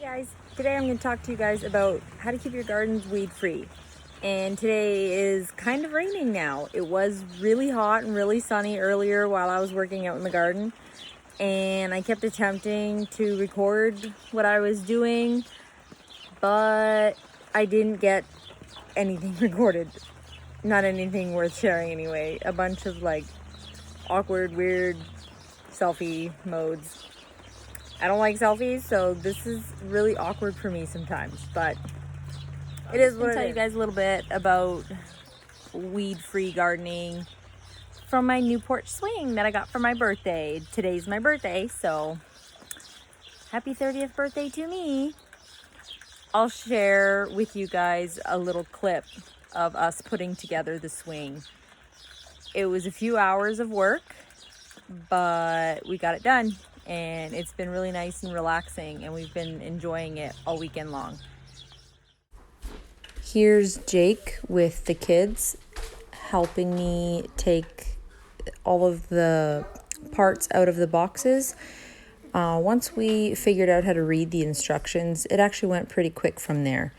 Guys, today I'm going to talk to you guys about how to keep your gardens weed free. And today is kind of raining now. It was really hot and really sunny earlier while I was working out in the garden, and I kept attempting to record what I was doing, but I didn't get anything recorded. Not anything worth sharing anyway. A bunch of like awkward, weird selfie modes. I don't like selfies, so this is really awkward for me sometimes, but it is what it is. I'll tell you guys a little bit about weed-free gardening from my Newport swing that I got for my birthday. Today's my birthday, so happy 30th birthday to me. I'll share with you guys a little clip of us putting together the swing. It was a few hours of work, but we got it done. And it's been really nice and relaxing, and we've been enjoying it all weekend long. Here's Jake with the kids helping me take all of the parts out of the boxes. Once we figured out how to read the instructions, it actually went pretty quick from there.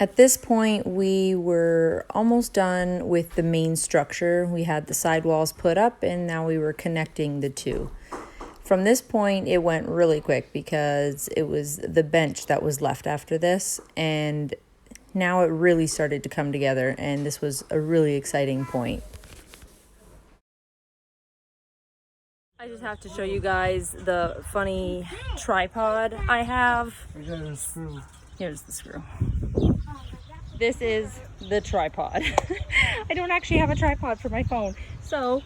At this point, we were almost done with the main structure. We had the sidewalls put up, and now we were connecting the two. From this point, it went really quick because it was the bench that was left after this, and now it really started to come together, and this was a really exciting point. I just have to show you guys the funny tripod I have. Here's the screw. This is the tripod. I don't actually have a tripod for my phone. So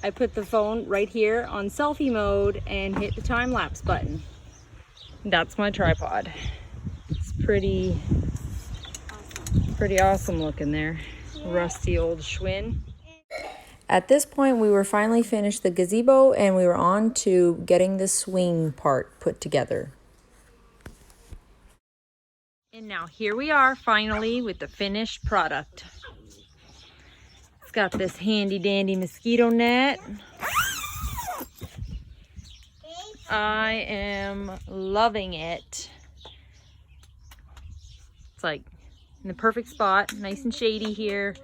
I put the phone right here on selfie mode and hit the time lapse button. That's my tripod. It's pretty awesome looking there. Rusty old Schwinn. At this point, we were finally finished the gazebo and we were on to getting the swing part put together. And now here we are finally with the finished product. It's got this handy dandy mosquito net. I am loving it. It's like in the perfect spot, nice and shady here.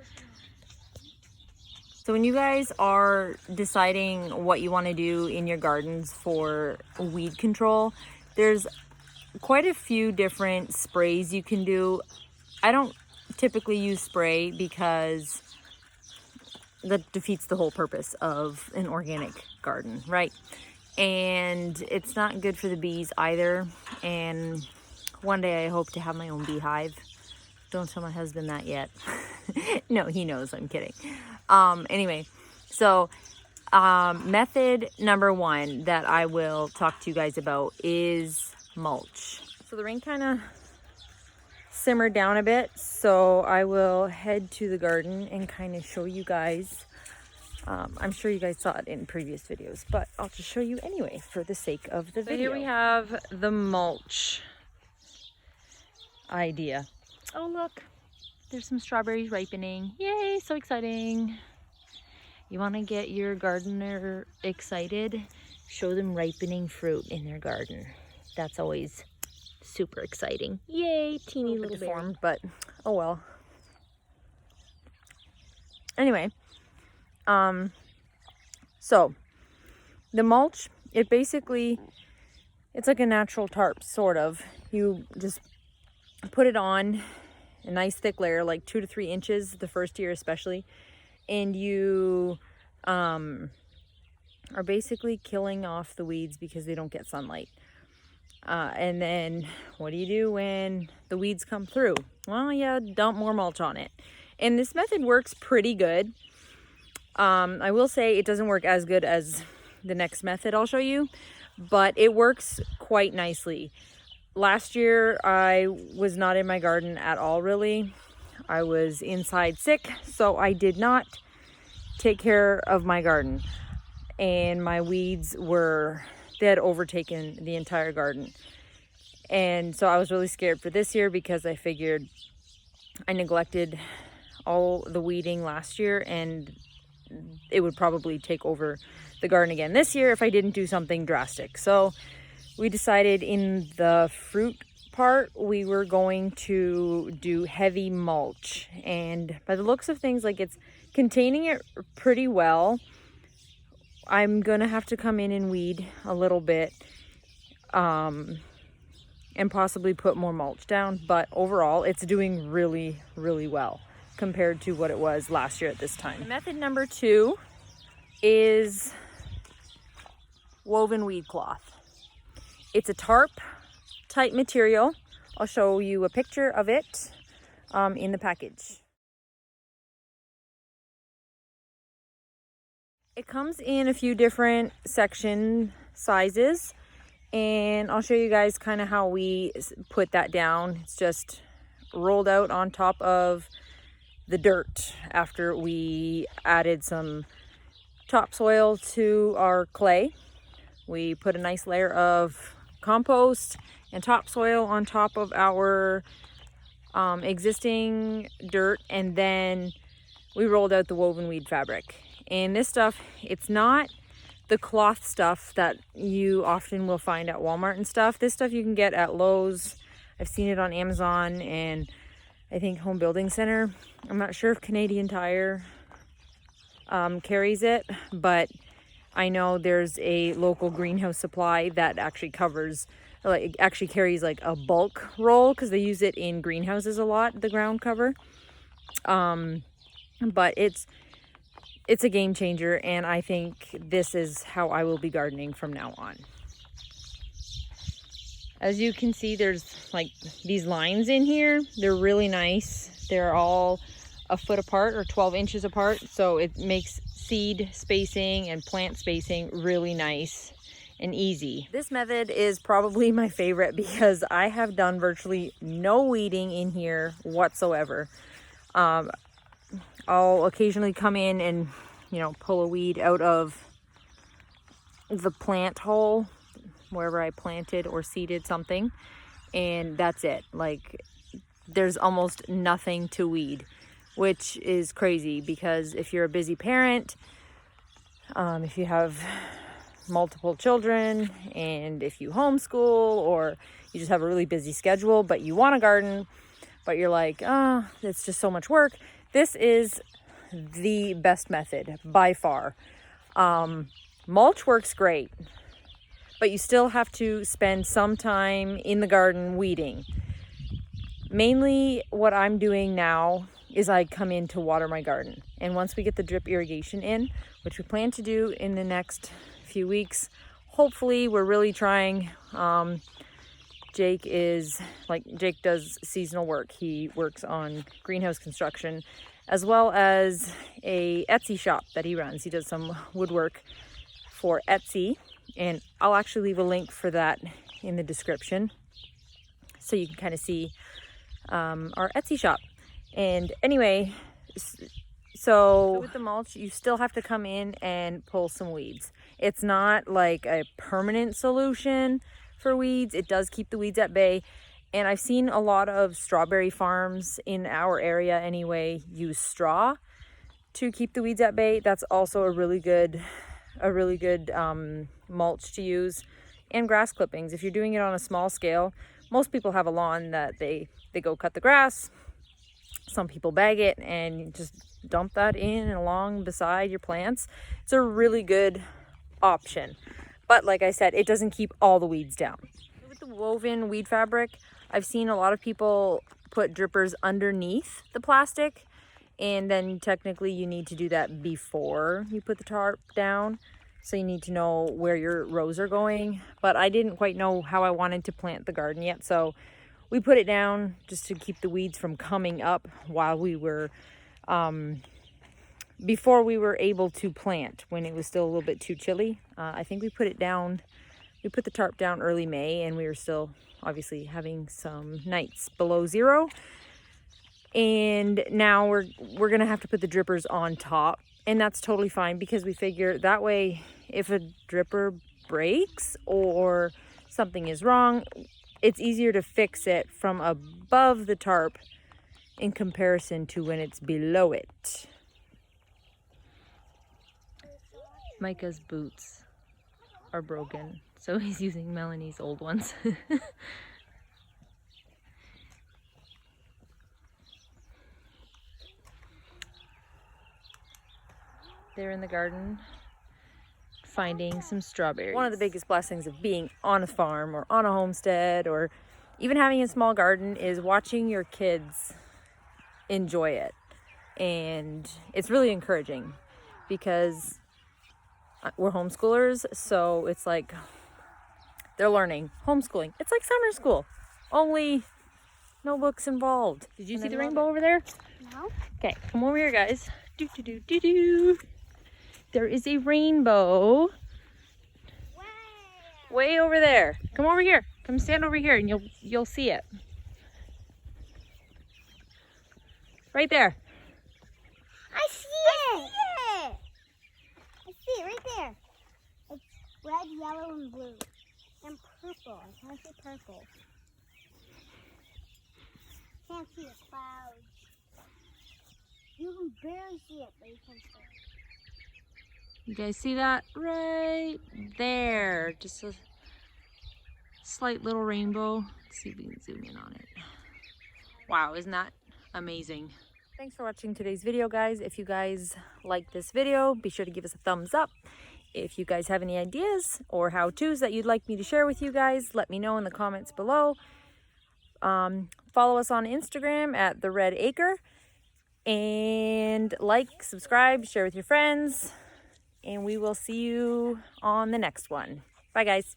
So when you guys are deciding what you want to do in your gardens for weed control, there's quite a few different sprays you can do. I don't typically use spray because that defeats the whole purpose of an organic garden, right? And it's not good for the bees either. And one day I hope to have my own beehive. Don't tell my husband that yet. No, he knows, I'm kidding. Anyway, so method number one that I will talk to you guys about is mulch. So the rain kind of simmered down a bit, so I will head to the garden and kind of show you guys. I'm sure you guys saw it in previous videos, but I'll just show you anyway for the sake of the video. Here we have the mulch idea. Oh look, there's some strawberries ripening. Yay, so exciting. You want to get your gardener excited? Show them ripening fruit in their garden. That's always super exciting. Yay, teeny little deformed, but oh well. Anyway, so the mulch, it's like a natural tarp, sort of. You just put it on a nice thick layer, like 2 to 3 inches the first year especially, and you are basically killing off the weeds because they don't get sunlight. And then what do you do when the weeds come through? Well, yeah, dump more mulch on it. And this method works pretty good. I will say it doesn't work as good as the next method I'll show you, but it works quite nicely. Last year, I was not in my garden at all, really. I was inside sick, so I did not take care of my garden. And my weeds they had overtaken the entire garden. And so I was really scared for this year because I figured I neglected all the weeding last year, and it would probably take over the garden again this year if I didn't do something drastic. So we decided in the fruit part we were going to do heavy mulch, and by the looks of things, like, it's containing it pretty well. I'm gonna have to come in and weed a little bit and possibly put more mulch down, but overall it's doing really, really well compared to what it was last year at this time. Method number 2 is woven weed cloth. It's a tarp type material. I'll show you a picture of it in the package. It comes in a few different section sizes, and I'll show you guys kind of how we put that down. It's just rolled out on top of the dirt after we added some topsoil to our clay. We put a nice layer of compost and topsoil on top of our existing dirt, and then we rolled out the woven weed fabric. And this stuff, it's not the cloth stuff that you often will find at Walmart and stuff. This stuff you can get at Lowe's. I've seen it on Amazon and I think Home Building Center. I'm not sure if Canadian Tire carries it, but I know there's a local greenhouse supply that actually covers, like, actually carries like a bulk roll, because they use it in greenhouses a lot, the ground cover. But it's a game changer, and I think this is how I will be gardening from now on. As you can see, there's like these lines in here. They're really nice. They're all a foot apart or 12 inches apart, so it makes seed spacing and plant spacing really nice and easy. This method is probably my favorite because I have done virtually no weeding in here whatsoever. I'll occasionally come in and, you know, pull a weed out of the plant hole wherever I planted or seeded something, and that's it. Like, there's almost nothing to weed, which is crazy because if you're a busy parent, if you have multiple children, and if you homeschool, or you just have a really busy schedule but you want to garden but you're like, oh, it's just so much work, this is the best method by far. Mulch works great, but you still have to spend some time in the garden weeding. Mainly what I'm doing now is I come in to water my garden, and once we get the drip irrigation in, which we plan to do in the next few weeks, hopefully, we're really trying. Jake does seasonal work. He works on greenhouse construction, as well as a Etsy shop that he runs. He does some woodwork for Etsy, and I'll actually leave a link for that in the description so you can kind of see our Etsy shop. And anyway, so with the mulch, you still have to come in and pull some weeds. It's not like a permanent solution for weeds. It does keep the weeds at bay. And I've seen a lot of strawberry farms in our area anyway use straw to keep the weeds at bay. That's also a really good mulch to use. And grass clippings. If you're doing it on a small scale, most people have a lawn that they go cut the grass. Some people bag it and just dump that in and along beside your plants. It's a really good option. But like I said, it doesn't keep all the weeds down. With the woven weed fabric, I've seen a lot of people put drippers underneath the plastic, and then technically you need to do that before you put the tarp down. So you need to know where your rows are going. But I didn't quite know how I wanted to plant the garden yet, so we put it down just to keep the weeds from coming up while we were, before we were able to plant, when it was still a little bit too chilly. I think we put the tarp down early May, and we were still obviously having some nights below zero. And now we're gonna have to put the drippers on top, and that's totally fine because we figure that way if a dripper breaks or something is wrong, it's easier to fix it from above the tarp in comparison to when it's below it. Micah's boots are broken, so he's using Melanie's old ones. They're in the garden finding some strawberries. One of the biggest blessings of being on a farm or on a homestead or even having a small garden is watching your kids enjoy it. And it's really encouraging because we're homeschoolers, so it's like they're learning homeschooling. It's like summer school, only no books involved. Did you see the rainbow over there? No. Okay, come over here, guys. Do do do do do. There is a rainbow way over there. Come over here. Come stand over here, and you'll see it. Right there. I see it. I see it right there. It's red, yellow, and blue, and purple. I can't see purple. Can't see the clouds. You can barely see it, but you can see it. You guys see that? Right there. Just a slight little rainbow. Let's see if we can zoom in on it. Wow, isn't that amazing? Thanks for watching today's video, guys. If you guys like this video, be sure to give us a thumbs up. If you guys have any ideas or how-tos that you'd like me to share with you guys, let me know in the comments below. Follow us on Instagram at The Red Acre. And like, subscribe, share with your friends. And we will see you on the next one. Bye, guys.